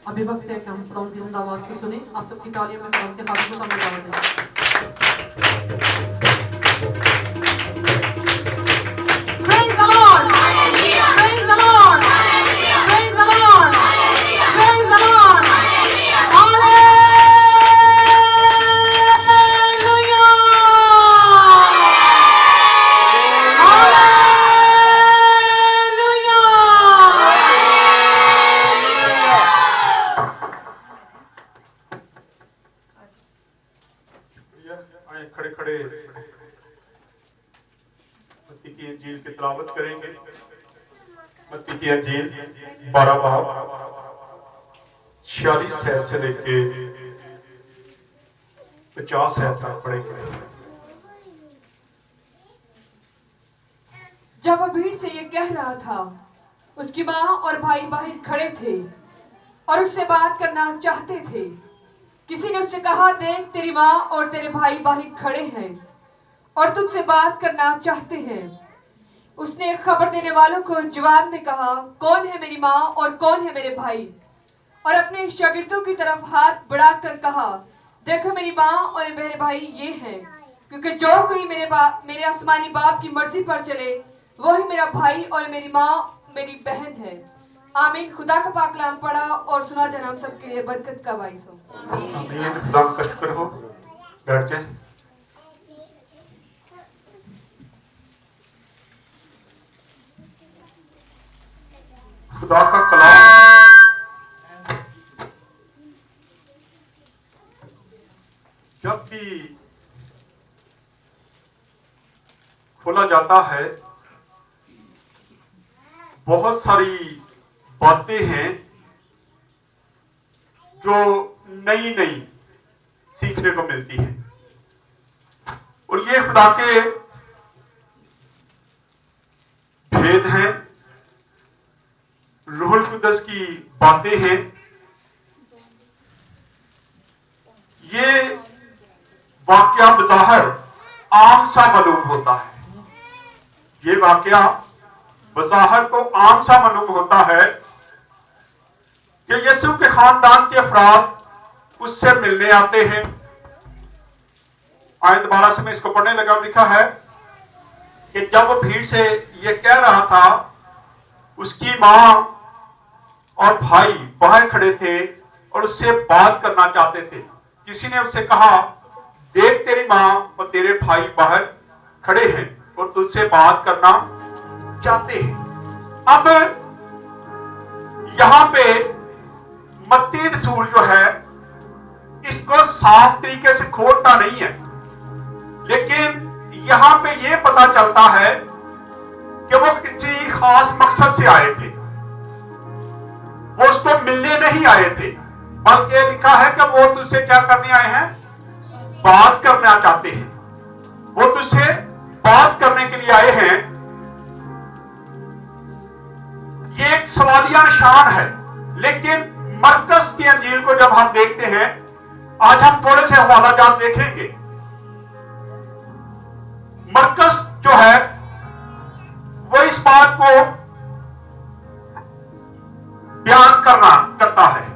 अभिभक्त है कि हम खुदा की जिंदा आवाज को सुने। आप सबकी तालियों में खुदा के हाथ को सामने डाल दें। Praise the Lord! Praise the Lord! Praise the Lord! Praise the Lord! Hallelujah! खड़े खड़े मत्ती की इंजील की तिलावत करेंगे। मत्ती की इंजील 12 बाब 46 से लेके 50 तक पढ़ेंगे। जब वह भीड़ से ये कह रहा था, उसकी माँ और भाई बाहर खड़े थे और उससे बात करना चाहते थे। किसी ने उससे कहा, देख तेरी माँ और तेरे भाई बाहर खड़े हैं और तुझसे बात करना चाहते हैं। उसने खबर देने वालों को जवाब में कहा, कौन है मेरी माँ और कौन है मेरे भाई? और अपने शागिर्दों की तरफ हाथ बढ़ाकर कहा, देखो मेरी माँ और मेरे भाई ये हैं। क्योंकि जो कोई मेरे आसमानी बाप की मर्जी पर चले वो ही मेरा भाई और मेरी माँ मेरी बहन है। आमीन। खुदा का पाक कलाम पढ़ा और सुना जाना हम सबके लिए बरकत का बाइस हो। आमीन। खुदा का शुक्र हो। बैठ जाए। खुदा का कलाम जब भी खोला जाता है, बहुत सारी बातें हैं जो नई नई सीखने को मिलती हैं और ये खुदा के भेद हैं, रूहुल कुद्दस की बातें हैं। ये वाकया बज़ाहिर आम सा मालूम होता है। ये वाकया बज़ाहिर तो आम सा मालूम होता है कि यीशु के खानदान के अफराद उससे मिलने आते हैं। आयत 12 से मैं इसको पढ़ने लगा। लिखा है कि जब वो भीड़ से ये कह रहा था, उसकी माँ और भाई बाहर खड़े थे और उससे बात करना चाहते थे। किसी ने उससे कहा, देख तेरी माँ और तेरे भाई बाहर खड़े हैं और तुझसे बात करना चाहते हैं। अब यहां पे मत्ती रसूल जो है इसको साफ तरीके से खोलता नहीं है, लेकिन यहां पे ये पता चलता है कि वो किसी खास मकसद से आए थे। वो उसको मिलने नहीं आए थे, बल्कि लिखा है कि वो तुझसे क्या करने आए हैं? बात करना चाहते हैं। वो तुझसे बात करने के लिए आए हैं। ये एक सवालिया निशान है, लेकिन मरकस की अंजील को जब हम देखते हैं, आज हम थोड़े से हवाला जात देखेंगे। मरकस जो है वो इस बात को बयान करता है,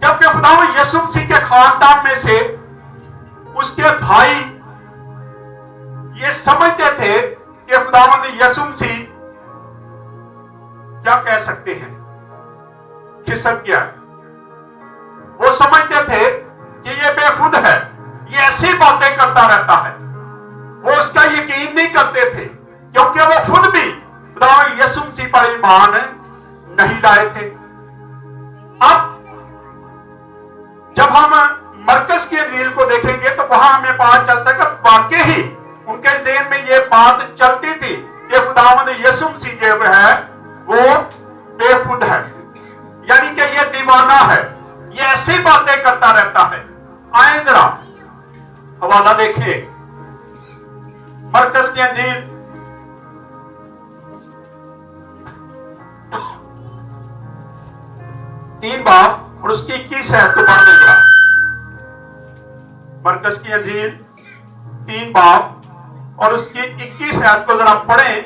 जबकि खुदावंद यीशु मसीह के खानदान में से उसके भाई ये समझते थे कि खुदावंद यीशु मसीह क्या कह सकते हैं, खिसक गया। वो समझते थे कि ये बेखुद है, ये ऐसी बातें करता रहता है। वो उसका यकीन नहीं करते थे, क्योंकि वो खुद भी खुदावंद यीशु मसीह पर ईमान नहीं लाए थे। अब जब हम मरकस की अंजील को देखेंगे तो वहां हमें पता चलता है कि वाकई ही उनके ज़हन में ये बात चलती थी कि खुदावंद यीशु मसीह जो है वो बेखुद है, यानी कि ये दीवाना है, ये ऐसी बातें करता रहता है। आए जरा हवाला देखें, मरकस की अंजील 3 बाब और उसकी 21 आयत को पढ़ देगा। मरकस की अंजील 3 बाब और उसकी 21 आयत को जरा पढ़ें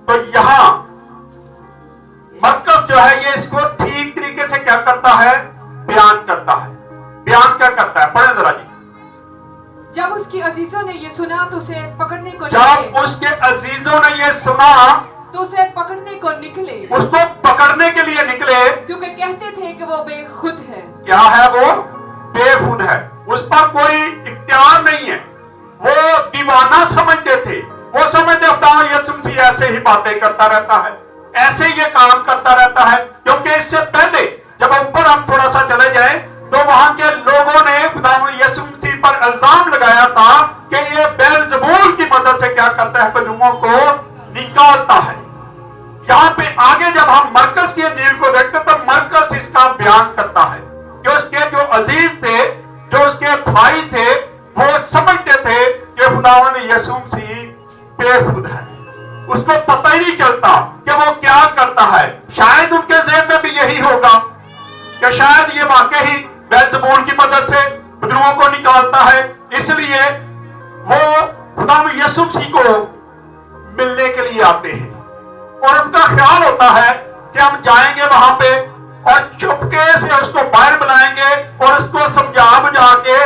तो यहां मरकस जो है ये इसको ठीक तरीके से क्या करता है? बयान करता है। बयान क्या करता है? पढ़े जरा जी। जब उसके अजीजों ने ये सुना तो उसे पकड़ने को जब निकले उसके अजीजों ने ये सुना तो उसे पकड़ने को निकले, उसको पकड़ने के लिए निकले, क्योंकि कहते थे कि वो बेखुद है। क्या है? वो बेखुद है, उस पर कोई इख्तियार नहीं है, वो दीवाना समझते थे। वो समझते खुदा यीशु मसीह ऐसे ही बातें करता रहता है, ऐसे ये काम करता रहता है। क्योंकि इससे पहले जब ऊपर हम थोड़ा सा चले जाए तो वहां के लोगों ने खुदा यीशु मसीह पर इल्जाम लगाया था कि ये बेलज़बूल की मदद से क्या करता है? बदुओं को निकालता है। यहाँ पे आगे जब हम मरकज की इंजील को देखते तो मरकज इसका बयान करता है कि उसके जो अजीज थे, जो उसके भाई थे, वो समझते थे कि खुदावंद यीशु मसीह बेखुद है, उसको पता ही नहीं चलता कि वो क्या करता है। शायद उनके ज़हन में भी यही होगा कि शायद ये वाकई बेलज़बूल की मदद से बदरुओं को निकालता है, इसलिए वो खुदावंद यीशु मसीह को मिलने के लिए आते हैं और उनका ख्याल होता है कि हम जाएंगे वहां पे और चुपके से उसको बाहर बुलाएंगे और उसको समझा बुझा के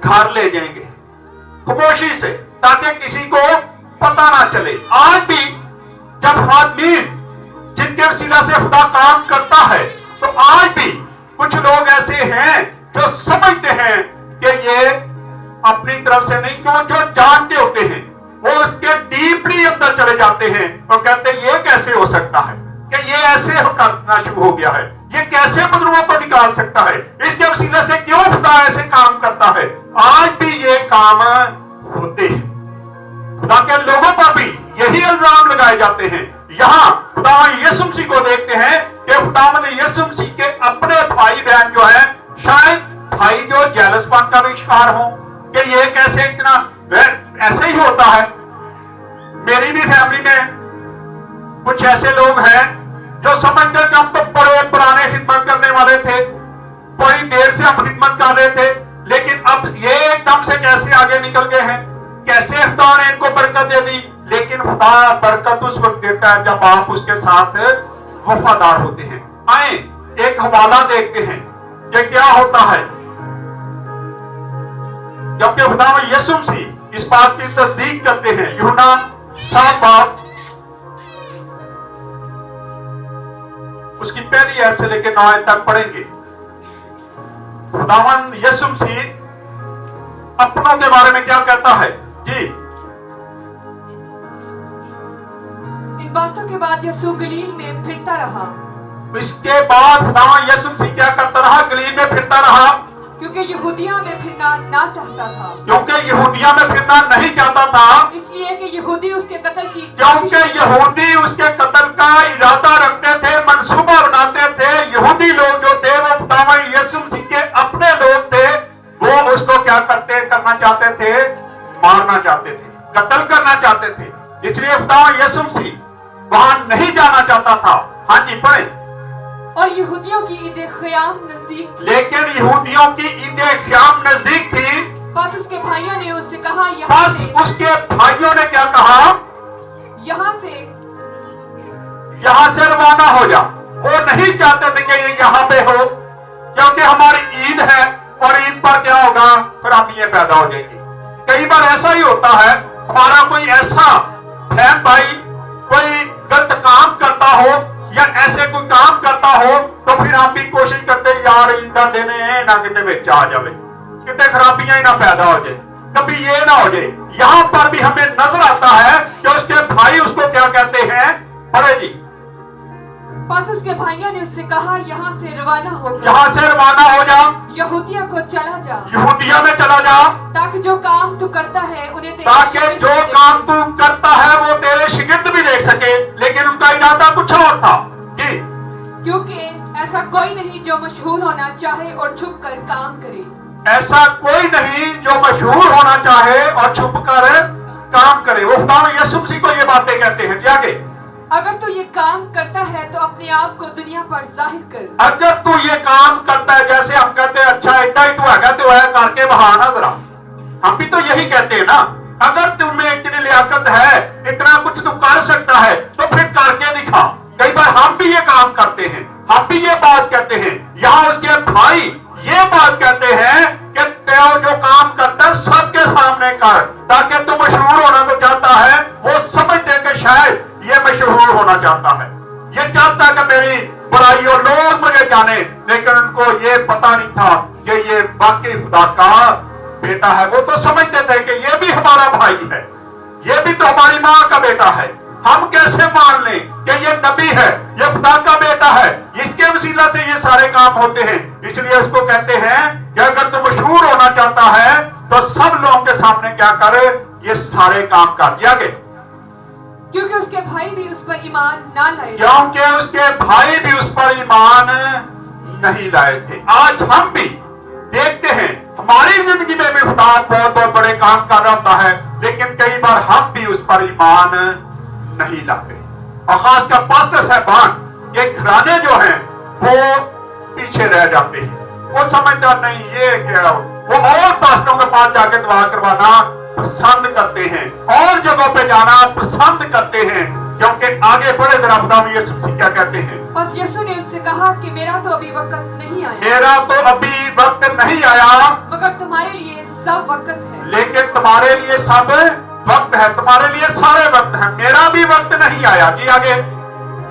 घर ले जाएंगे खामोशी से, ताकि किसी को पता ना चले। आज भी जब आदमी जिनके वसीला से खुदा काम करता है तो आज भी कुछ लोग ऐसे हैं जो समझते हैं कि ये अपनी तरफ से नहीं, क्यों जो जानते होते हैं वो उसके डीपली अंदर चले जाते हैं और कहते हैं ये कैसे हो सकता है कि ये ऐसे करना शुरू हो गया है, ये कैसे बदरुओं को निकाल सकता है, इसके वसीले से क्यों खुदा ऐसे काम करता है। आज भी ये काम होते हैं, खुदा के लोगों पर भी यही इल्जाम लगाए जाते हैं। यहाँ खुदा यीशु मसीह को देखते हैं कि खुदावंद यीशु मसीह के अपने भाई बहन जो है, शायद भाई जो जेलसपन का भी शिकार हो कि ये कैसे इतना, ऐसे ही होता है। मेरी भी फैमिली में कुछ ऐसे लोग हैं जो समझते कि हम तो बड़े पुराने खिदमत करने वाले थे, बड़ी देर से हम खिदमत कर रहे थे, लेकिन अब ये एकदम से कैसे आगे निकल गए हैं, कैसे खुदा ने इनको बरकत दे दी। लेकिन खुदा बरकत उस वक्त देता है जब आप उसके साथ वफादार होते हैं। आए एक हवाला देखते हैं कि क्या होता है जबकि खुदा यीशु मसीह इस बात की तस्दीक करते हैं। यूहन्ना 7 बाब उसकी पहली आयत से लेकर 9 आयत तक पढ़ेंगे। खुदावंद यीशु मसीह अपनों के बारे में क्या कहता है जी। इन बातों के बाद यीशु गलील में फिरता रहा। इसके बाद खुदावंद यीशु मसीह क्या करता रहा? गलील में फिरता रहा, क्योंकि यहूदिया में फिरना ना चाहता था। क्योंकि यहूदिया में फिरना नहीं चाहता था, इसलिए कि यहूदी उसके कत्ल की क्योंकि यहूदी उसके कत्ल का इरादा रखते थे, मंसूबा बनाते थे। यहूदी लोग जो थे वो खुदावंद यीशु मसीह के अपने लोग थे, वो उसको क्या करना चाहते थे? मारना चाहते थे, कत्ल करना चाहते थे। इसलिए खुदावंद यीशु मसीह वहां नहीं जाना चाहता था। हाँ जी पढ़े। और यहूदियों की ईद ख़याम नजदीक थी। लेकिन यहूदियों की ईद ख़याम नजदीक थी। बस उसके भाइयों ने उससे कहा, बस उसके भाइयों ने क्या कहा? यहाँ से रवाना हो जा। वो नहीं चाहते थे कि ये यहाँ पे हो, क्योंकि हमारी ईद है और ईद पर क्या होगा? खराबियां पैदा हो जाएंगी। कई बार ऐसा ही होता है, हमारा कोई ऐसा बहन भाई कोई गलत काम करता हो या ऐसे कोई काम करता हो तो फिर हम भी कोशिश करते यार ईदा देने ना कितने बेचा आ जाए, कितने खराबियां ही ना पैदा हो जाए, कभी ये ना हो जाए। यहाँ पर भी हमें नजर आता है कि उसके भाई उसको क्या कहते हैं? पढ़े जी। बस उसके भाइयों ने उससे कहा, यहाँ से रवाना हो जा। यहाँ से रवाना हो जा, यहूदिया को चला जा, यहूदिया में चला जा, ताकि जो काम तू करता है उन्हें ताकि जो काम तू करता है वो तेरे शिगिर्द भी देख सके। लेकिन उनका इरादा कुछ और था जी, क्योंकि ऐसा कोई नहीं जो मशहूर होना चाहे और छुप कर काम करे। ऐसा कोई नहीं जो मशहूर होना चाहे और छुप कर काम करे। वो खुदा यीशु मसीह को ये बातें कहते हैं। आगे, अगर तू ये काम करता है तो अपने आप को दुनिया पर जाहिर कर। अगर तू ये काम करता है, जैसे हम कहते हैं अच्छा इतना ही तू है तो है करके बहाना जरा, हम भी तो यही कहते हैं ना, अगर तुम्हें इतनी लियाकत है, इतना कुछ तू कर सकता है तो फिर करके दिखा। कई बार हम भी ये काम करते हैं, हम भी ये बात कहते हैं, यहाँ उसके भाई ये बात कहते हैं कि तेरे जो काम करता है सबके सामने कर, ताकि तू मशहूर होना तो चाहता है। वो समझते कि शायद ये मशहूर होना चाहता है, ये चाहता है कि मेरी बुराई और लोग मुझे जाने, लेकिन उनको ये पता नहीं था कि ये वाकई खुदा का बेटा है। वो तो समझते थे कि ये भी हमारा भाई है, ये भी तो हमारी माँ का बेटा है। हम कैसे मान लें कि ये नबी है, ये खुदा का बेटा है, इसके वसीला से ये सारे काम होते हैं। इसलिए उसको कहते हैं कि अगर तू मशहूर होना चाहता है तो सब लोगों के सामने क्या करे, ये सारे काम कर दिया गए। क्योंकि उसके भाई भी उस पर ईमान ना लाए थे। क्योंकि उसके भाई भी उस पर ईमान नहीं लाए थे। आज हम भी देखते हैं हमारी जिंदगी में भी खुदा बहुत बहुत बड़े काम कर रहा होता है, लेकिन कई बार हम भी उस पर ईमान नहीं लाते। और खासकर पास्टर साहबान के घराने जो हैं वो पीछे रह जाते हैं। वो समझता नहीं ये क्या, वो और पास्टरों के पास जाके दुआ करवाना पसंद करते हैं और जगहों पे जाना पसंद करते हैं, क्योंकि आगे बढ़े जरा खुदा यीशु मसीह क्या कहते हैं। बस यीशु ने उनसे कहा कि मेरा तो अभी वक्त नहीं आया, मेरा तो अभी वक्त नहीं आया, मगर तुम्हारे लिए सब वक्त है। लेकिन तुम्हारे लिए सब वक्त है, तुम्हारे लिए सारे वक्त है, मेरा भी वक्त नहीं आया। जी आगे।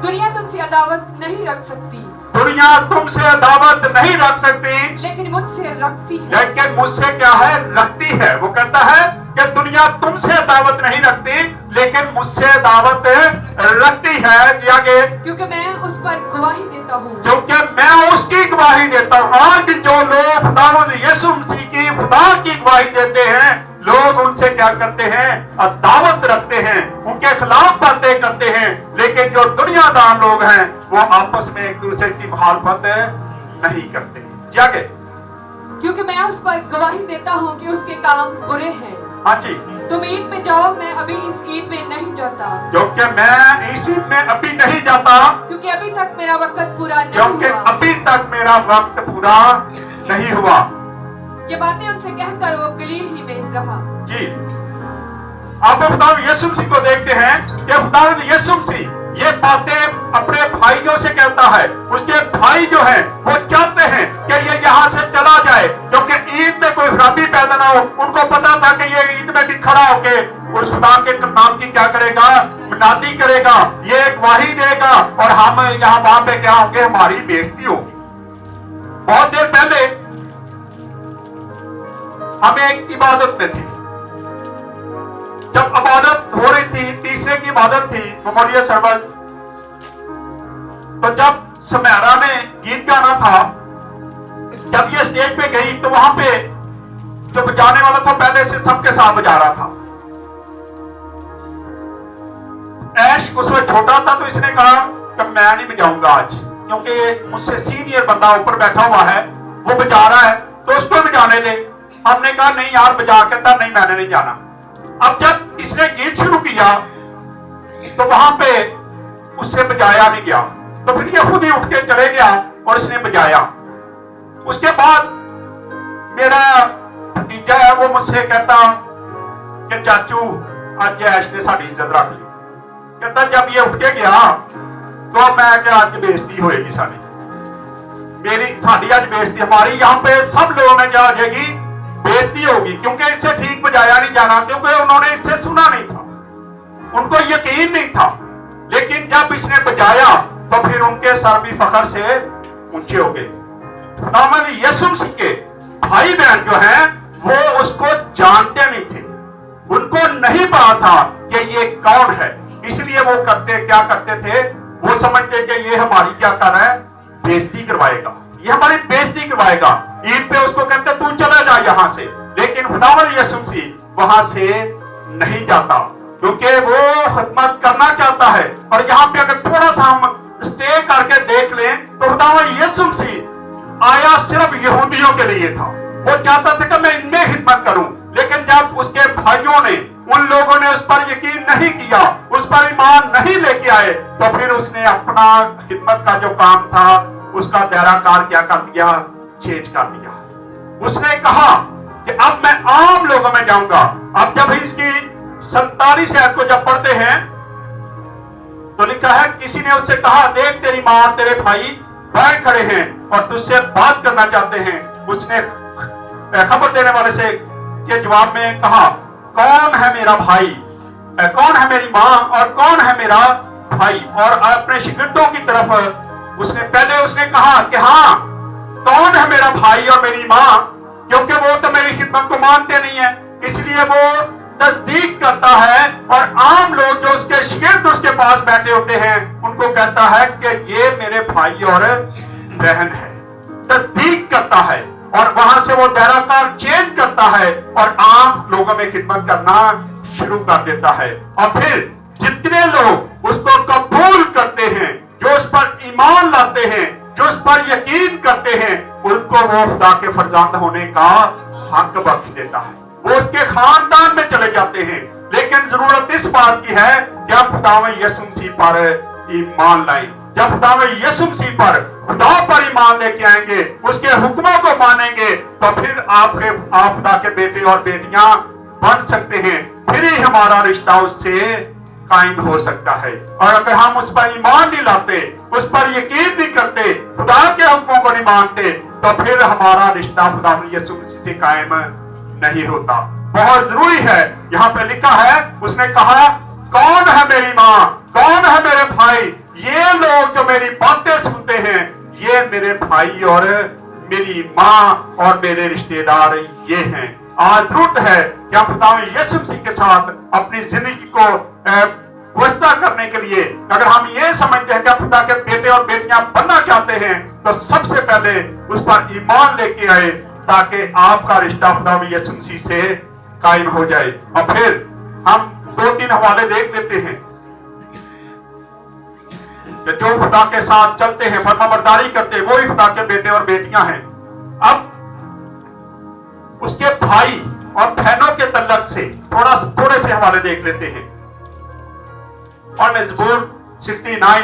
दुनिया तुमसे अदावत नहीं रख सकती, दुनिया तुमसे अदावत नहीं रख सकती, लेकिन मुझसे रखती है। लेकिन मुझसे क्या है, रखती है। वो कहता है कि दुनिया तुमसे दावत नहीं रखती, लेकिन मुझसे दावत रखती है। आगे। क्योंकि मैं उस पर गवाही देता हूँ, क्योंकि मैं उसकी गवाही देता हूँ। आज जो लोग खुदावंद यीशु मसीह की खुदा की गवाही देते हैं, लोग उनसे क्या करते हैं, दावत रखते हैं, उनके खिलाफ बातें करते हैं, लेकिन जो दुनियादार लोग हैं वो आपस में एक दूसरे की मुखालफत नहीं करते। जागे। क्योंकि मैं उस पर गवाही देता हूँ कि उसके काम बुरे हैं। हाँ जी। तुम ईद में जाओ, मैं अभी इस ईद में नहीं जाता, क्योंकि मैं इस ईद में अभी नहीं जाता, क्योंकि अभी तक मेरा वक्त पूरा नहीं क्योंकि हुआ। अभी तक मेरा वक्त पूरा नहीं हुआ। ये बातें उनसे कहकर वो गलील ही में रहा। जी। आप खुदावंद यीशु मसीह को देखते हैं कि खुदावंद यीशु मसीह ये बातें अपने भाइयों से कहता है। उसके भाई जो हैं वो चाहते हैं कि ये यहाँ से चला जाए, क्योंकि ईद में कोई खराबी पैदा ना हो। उनको पता था कि ये ईद में भी खड़ा होके उस खुदा के नाम की क्या करेगा, मुनादी करेगा, ये एक गवाही देगा, और हम यहाँ वहां पे क्या होंगे, हमारी बेइज्जती होगी। बहुत देर पहले हम एक इबादत में थे, जब इबादत हो रही थी, तीसरे की इबादत थी, मेमोरियल सर्विस। तो जब समयारा ने गीत गाना था, जब ये स्टेज पे गई तो वहां पे जो बजाने वाला था पहले से सबके साथ बजा रहा था। ऐश उसमें छोटा था, तो इसने कहा कि मैं नहीं बजाऊंगा आज, क्योंकि मुझसे सीनियर बंदा ऊपर बैठा हुआ है, वो बजा रहा है, तो उसको बजाने दे। हमने कहा नहीं यार बजा, कहता नहीं मैंने नहीं जाना। अब जब इसने गीत शुरू किया तो वहां पे उससे बजाया नहीं गया, तो फिर ये खुद ही उठ के चले गया और इसने बजाया। उसके बाद मेरा भतीजा है, वो मुझसे कहता कि चाचू आज ऐश ने साड़ी इज्जत रख ली। कहता जब ये उठ के गया तो मैं क्या आज बेइज्जती होएगी साड़ी, मेरी साड़ी आज बेइज्जती, हमारी यहाँ पे सब लोगों में क्या हो जाएगी, बेइज्जती होगी, क्योंकि इससे ठीक बजाया नहीं जाना, क्योंकि उन्होंने इससे सुना नहीं था, उनको यकीन नहीं था। लेकिन जब इसने बजाया तो फिर उनके सर भी फखर से ऊंचे हो गए। खुदावंद यीशु मसीह के भाई बहन जो हैं वो उसको जानते नहीं थे, उनको नहीं पता था कि ये कौन है। इसलिए वो क्या करते थे, वो समझते कि ये हमारी क्या कर रहा है, बेइज्जती करवाएगा, ये हमारी बेइज्जती करवाएगा। ईद पे उसको कहते तू चला जा यहाँ से, लेकिन खुदावंद यीशु मसीह वहां से नहीं जाता, क्योंकि वो खिदमत करना चाहता है। और यहाँ पे अगर थोड़ा सा हम स्टे करके देख लें तो खुदावंद यीशु मसीह आया सिर्फ यहूदियों के लिए था। वो चाहता था कि मैं इनमें खिदमत करूं, लेकिन जब उसके भाइयों ने, उन लोगों ने उस पर यकीन नहीं किया, उस पर ईमान नहीं लेके आए, तो फिर उसने अपना खिदमत का जो काम था उसका दायराकार क्या कर दिया, चेंज कर दिया। उसने कहा कि अब मैं आम लोगों में जाऊंगा। अब जब इसकी 47 आयत को जब पढ़ते हैं तो लिखा है, किसी ने उससे कहा देख तेरी मां तेरे भाई बाहर खड़े हैं और तुझसे बात करना चाहते हैं। उसने खबर देने वाले से के जवाब में कहा, कौन है मेरा भाई, कौन है मेरी माँ और कौन है मेरा भाई। और अपने शिगिर्दों की तरफ उसने कहा कि हाँ, कौन है मेरा भाई और मेरी माँ, क्योंकि वो तो मेरी खिदमत को मानते नहीं है। इसलिए वो तस्दीक करता है और आम लोग जो उसके शिगिर्द उसके पास बैठे होते हैं उनको कहता है कि ये मेरे भाई और बहन है। तस्दीक करता है और वहां से वो दायराकार चेंज करता है और आम लोगों में खिदमत करना शुरू कर देता है। और फिर जितने लोग उसको कबूल करते हैं, जो उस पर ईमान लाते हैं, जो उस पर यकीन करते हैं, उनको वो खुदा के फरजांद होने का हक बख्श देता है। वो उसके खानदान में चले जाते हैं। लेकिन जरूरत इस बात की है कि आप खुदावंद यीशु मसीह पर ईमान लाएं। जब खुदावंद यीशु मसीह पर, खुदा पर ईमान लेके आएंगे, उसके हुक्मों को मानेंगे, तो फिर आप खुदा के बेटे और बेटियां बन सकते हैं। फिर ही हमारा रिश्ता उससे कायम हो सकता है। और अगर हम उस पर ईमान नहीं लाते, उस पर यकीन नहीं करते, खुदा के हुक्मों को नहीं मानते, तो फिर हमारा रिश्ता खुदावंद यीशु मसीह से कायम नहीं होता। बहुत जरूरी है। यहाँ पे लिखा है, उसने कहा, कौन है मेरी माँ, कौन है मेरे भाई। ये लोग जो मेरी बातें सुनते हैं, ये मेरे भाई और मेरी माँ और मेरे रिश्तेदार ये हैं। आज जरूरत है कि हम खुदावंद यीशु मसीह के साथ अपनी जिंदगी को व्यवस्था करने के लिए, अगर हम ये समझते हैं कि हम खुदा के बेटे और बेटियां बनना चाहते हैं, तो सबसे पहले उस पर ईमान लेके आए, ताकि आपका रिश्ता खुदावंद यीशु मसीह से कायम हो जाए। और फिर हम 2-3 हवाले देख लेते हैं कि जो खुदा के साथ चलते हैं, फरमाबरदारी करते हैं, वो ही खुदा के बेटे और बेटियां हैं। अब उसके भाई और बहनों के तल्लक से थोड़े से हवाले देख लेते हैं। और मजबूर 69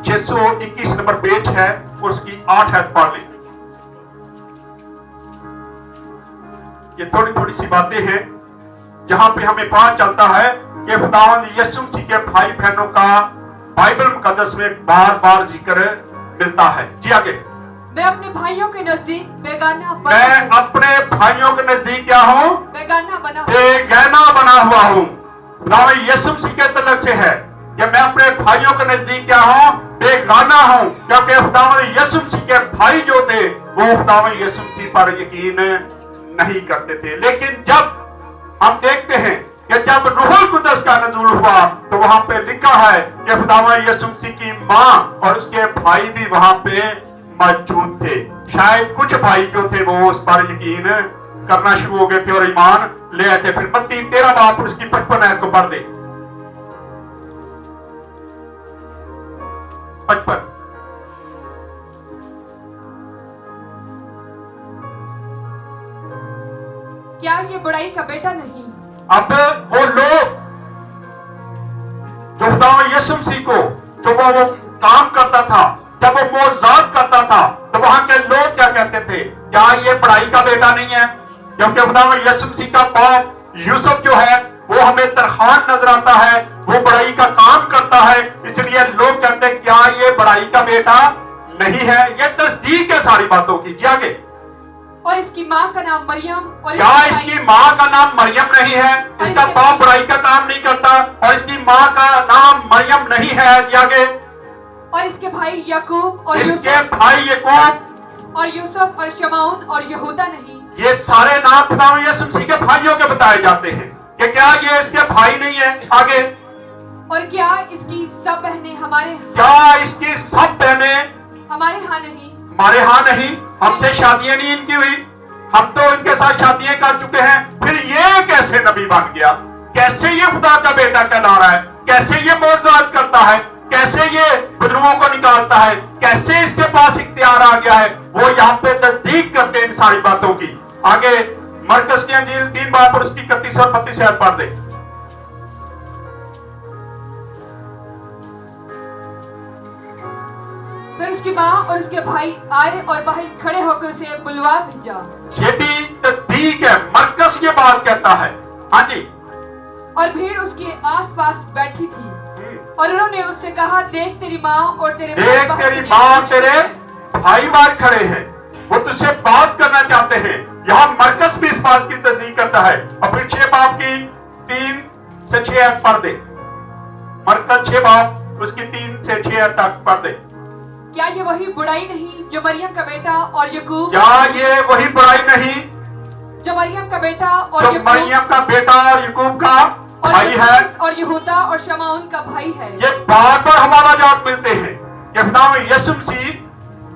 621 नंबर पेज है और उसकी 8 है, पढ़ लें। ये थोड़ी थोड़ी सी बातें हैं जहां पे हमें पता चलता है कि खुदावंद यीशु मसीह के भाई बहनों का बाइबल मुकद्दस में बार बार जिक्र मिलता है। जी आगे। मैं अपने भाइयों के नजदीक बेगाना क्या हूँ? बेगाना बना हुआ हूँ। खुदावंद यीशु मसीह के तल्लक से है कि मैं अपने भाइयों के नजदीक क्या हूँ? बेगाना हूँ। क्योंकि खुदावंद यीशु मसीह के भाई जो थे वो खुदावंद यीशु मसीह पर यकीन नहीं करते थे। लेकिन जब हम देखते हैं कि जब रूहुल कुद्दस का नज़ूल हुआ, तो वहां पे लिखा है कि खुदावंद यीशु मसीह की माँ और उसके भाई भी वहां पे मौजूद थे। शायद कुछ भाई जो थे वो उस पर यकीन करना शुरू हो गए थे और ईमान ले आए थे। फिर मत्ती 13 बाब उसकी 55 आयत को पढ़ दे। 55। क्या ये बुराई का बेटा नहीं? अब वो लोग जो खुदावंद यीशु मसीह को जो वो काम करता था, जब वो मौजूद करता था, तो वहां के लोग क्या कहते थे? क्या ये बड़ाई का बेटा नहीं है? क्योंकि खुदावंद यीशु मसीह का बाप यूसुफ जो है वो हमें तरखान नजर आता है, वो बड़ाई का काम करता है, इसलिए लोग कहते हैं क्या ये बड़ाई का बेटा नहीं है? ये तस्दीक है सारी बातों की। जी आगे। और इसकी माँ का नाम मरियम, और क्या इसकी माँ का नाम मरियम नहीं है? इसका बाप बुराई का काम नहीं करता और इसकी माँ का नाम मरियम नहीं है। आगे। और इसके भाई याकूब और यूसुफ और शमौन और यहूदा नहीं? ये सारे नाम खुदावंद यीशु मसीह के भाइयों के बताए जाते हैं कि क्या ये इसके भाई नहीं है? आगे। और क्या इसकी सब बहनें हमारे यहाँ नहीं? हमारे यहाँ नहीं। हमसे शादियां नहीं इनकी हुई, हम तो इनके साथ शादियां कर चुके हैं। फिर ये कैसे नबी बन गया? कैसे ये खुदा का बेटा कहला रहा है? कैसे ये मौजूद करता है? कैसे ये बुजुर्गों को निकालता है? कैसे इसके पास इख्तियार आ गया है? वो यहाँ पे तस्दीक करते हैं इन सारी बातों की। आगे मरकस की अंजील 3 बाब और उसकी 31 और 32 आयत पढ़ दे। फिर उसकी माँ और उसके भाई आए और बाहर खड़े होकर उसे बुलवा भेजा। ये भी तस्दीक है, मरकस ये बात कहता है। हाँ जी। और भीड़ उसके आसपास बैठी थी। और उन्होंने उससे कहा, देख तेरी माँ और तेरे देख तेरी माँ और तेरे भाई बाहर खड़े हैं, वो तुझसे बात करना चाहते हैं। यहाँ मरकस भी इस बात की तस्दीक करता है। और फिर 6 बाब की 3 से 6 पढ़ दे। मरकस 6 बाब उसकी 3 से 6 तक पढ़ दे। क्या ये वही बुराई नहीं जो मरियम का बेटा और यकूब, क्या ये वही बुराई नहीं जो मरियम का बेटा और जो यकूब मरियम का बेटा और यकूब का और भाई है? यूसुफ और यहूदा और शमाउन का भाई है। ये बार बार हमारा याद मिलते हैं कि खुदा में यीशु मसीह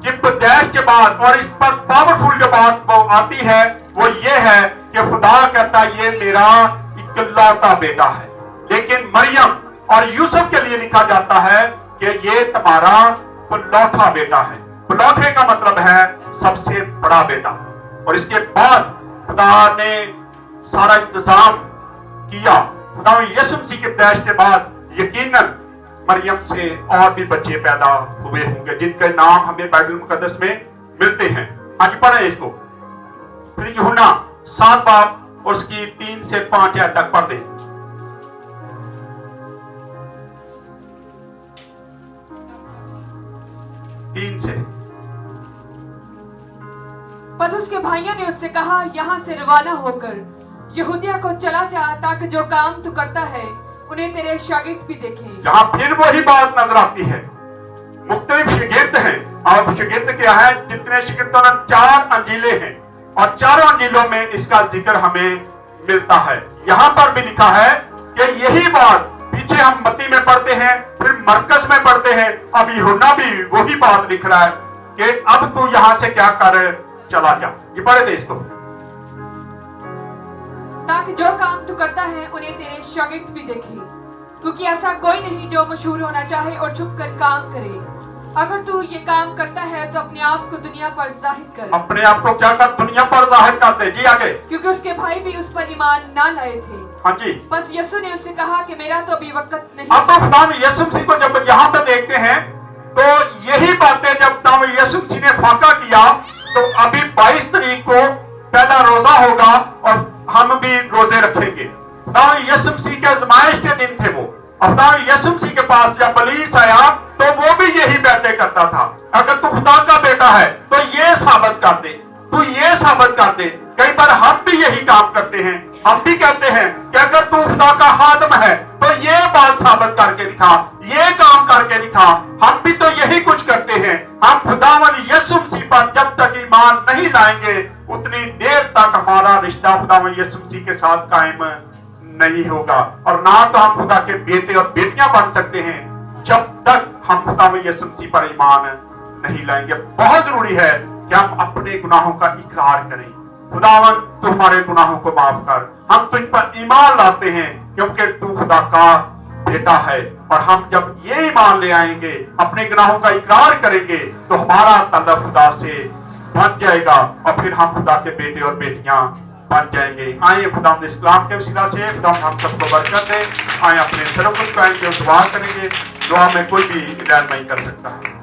की पैदाइश के बाद और इस पर पावरफुल जो बात वो आती है वो ये है कि खुदा कहता ये मेरा इकलौता बेटा है। लेकिन मरियम और यूसुफ के लिए लिखा जाता है कि ये तुम्हारा पुलौठा बेटा है। पुलौठे का मतलब है सबसे बड़ा बेटा। और इसके बाद खुदा ने सारा इंतजाम किया। खुदा यीशु मसीह के पैदाइश के बाद यकीनन मरियम से और भी बच्चे पैदा हुए होंगे जिनके नाम हमें बाइबल मुकद्दस में मिलते हैं। आगे पढ़े इसको। फिर यूहन्ना 7 बाब और उसकी 3 से 5 आयत तक पढ़ दे। 3 से। बस उसके भाइयों ने उससे कहा, यहाँ से रवाना होकर यहूदिया को चला जा, ताकि जो काम तू करता है उन्हें तेरे शागिर्द भी देखें। यहाँ फिर वही बात नजर आती है। मुख्तलिफ शागिर्द हैं। और शागिर्द क्या है? जितने शागिर्दों ने 4 अंजीलें हैं और चारों अंजीलों में इसका जिक्र हमें मिलता है। यहाँ पर भी लिखा है कि यही बात पीछे हम मत्ती में पढ़ते हैं, फिर मरकस में पढ़ते हैं, अब यूहन्ना भी वही बात लिख रहा है कि अब तू यहाँ से क्या कर चला जा। ये पढ़े थे इसको। ताकि जो काम तू करता है उन्हें तेरे शागिर्द भी देखें, क्योंकि ऐसा कोई नहीं जो मशहूर होना चाहे और छुप कर काम करे। अगर तू ये काम करता है तो अपने आप को दुनिया पर जाहिर कर। अपने आप को क्या कर? दुनिया पर जाहिर करते। जी आगे। क्योंकि उसके भाई भी उस पर ईमान ना लाए थे। हाँ जी। बस यीशु ने उनसे कहा कि मेरा तो अभी वक्त नहीं। अब तो खुदा यीशु मसीह को जब यहाँ पे देखते हैं तो यही बातें जब यीशु मसीह ने फाका किया तो अभी 22 तारीख को पहला रोजा होगा और हम भी रोजे रखेंगे। खुदा यीशु मसीह के आजमाइश के दिन थे वो। और खुदा यीशु मसीह के पास जब पुलिस आया तो वो भी यही बातें करता था, अगर तू खुदा का बेटा है तो ये साबित कर दे, तू ये साबित कर दे। कई बार हम भी यही काम करते हैं। हम भी कहते हैं कि अगर तू खुदा का खादिम है तो ये बात साबित करके दिखा, ये काम करके दिखा। हम भी तो यही कुछ करते हैं। हम खुदावंद यीशु मसीह पर जब तक ईमान नहीं लाएंगे उतनी देर तक हमारा रिश्ता खुदावंद यीशु मसीह के साथ कायम नहीं होगा। और ना तो हम खुदा के बेटे और बेटियां बन सकते हैं जब तक हम खुदावंद यीशु मसीह पर ईमान नहीं लाएंगे। बहुत जरूरी है कि हम अपने गुनाहों का इकरार करें। खुदावन तू हमारे गुनाहों को माफ कर, हम तुझ पर ईमान लाते हैं क्योंकि तू खुदा का बेटा है। और हम जब ये ईमान ले आएंगे, अपने गुनाहों का इकरार करेंगे तो हमारा ताल्लुक खुदा से बन जाएगा और फिर हम खुदा के बेटे और बेटियां बन जाएंगे। आइए खुदा इस कलाम के वसीला से खुदा हम सबको बरकत दे। आइए अपने सरों को झुकाएंगे और दुआ करेंगे। दुआ में कोई भी रहनुमाई कर सकता है।